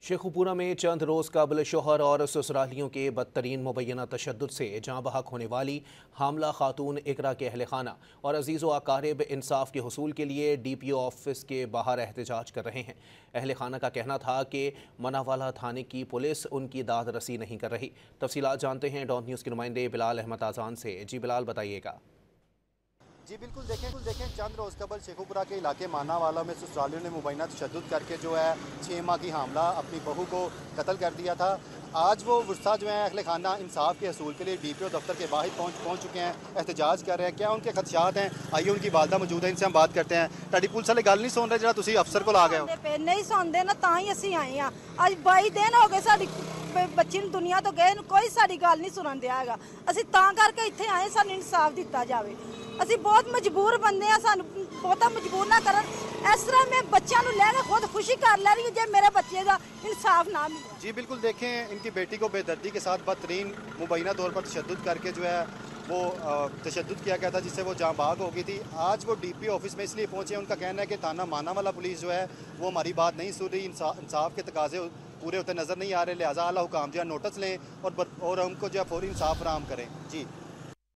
शेखुपुरा में चंद रोज कबल शोहर और ससुरालियों के बदतरीन मुबैना तशद्दुद से जाँ बहक होने वाली हामला खातून इकरा के अहल खाना और अजीज़ व अकारिब इंसाफ के हसूल के लिए DPO ऑफिस के बाहर एहतजाज कर रहे हैं। अहल खाना का कहना था कि मनावाला थाने की पुलिस उनकी दाद रसी नहीं कर रही। तफसीलात जानते हैं डॉन न्यूज़ के नुमाइंदे बिलाल अहमद आज़ान से। जी बिलाल, बताइएगा। जी बिल्कुल देखें चंद रोज़ कबल शेखुपुरा के इलाके मानावाला में ससुरालियों ने मुबैना तशद्दुद करके जो है 6 माह की हामला अपनी बहू को कत्ल कर दिया था। आज वो वुस्ता जो है अहले खाना इंसाफ के हसूल के लिए DPO दफ्तर के बाहर पहुँच चुके हैं, एहतजाज कर रहे हैं। क्या उनके खदशात हैं? आइए उनकी वालदा मौजूद है, इनसे हम बात करते हैं। ताड़ी पुलिस वाले गल नहीं सुन रहे जरा तुसी अफसर को आ गए हो? नहीं सुनते ना, तां ही असीं आए हैं। अज 22 दिन हो गए साडी बच्ची नूं दुनिया तो गए, कोई साडी गल नहीं सुनन दिया हैगा। असीं तां करके इत्थे आए, सानूं इंसाफ दिता जावे। असीं बहुत मजबूर बंदे हैं, सानूं बहुता मजबूर ना करन। इस तरह मैं बच्चों को लैके खुद खुशी कर लै रही हूं जे मेरे बच्चे का इंसाफ ना मिले। जी बिल्कुल देखें, इनकी बेटी को बेदर्दी के साथ बदतरीन मुबैना तौर पर तशद्दुद करके जो है वो तशद्दुद किया गया था, जिससे वो जाँ बाग हो गई थी। आज वो DPO ऑफिस में इसलिए पहुंचे, उनका कहना है कि थाना मानावाला पुलिस जो है वो हमारी बात नहीं सुन रही, इंसाफ के तकाजे पूरे होते नज़र नहीं आ रहे, लिहाजा आला हुकाम जो है नोटिस लें और हमको जो है फौरी इंसाफ फराहम करें। जी।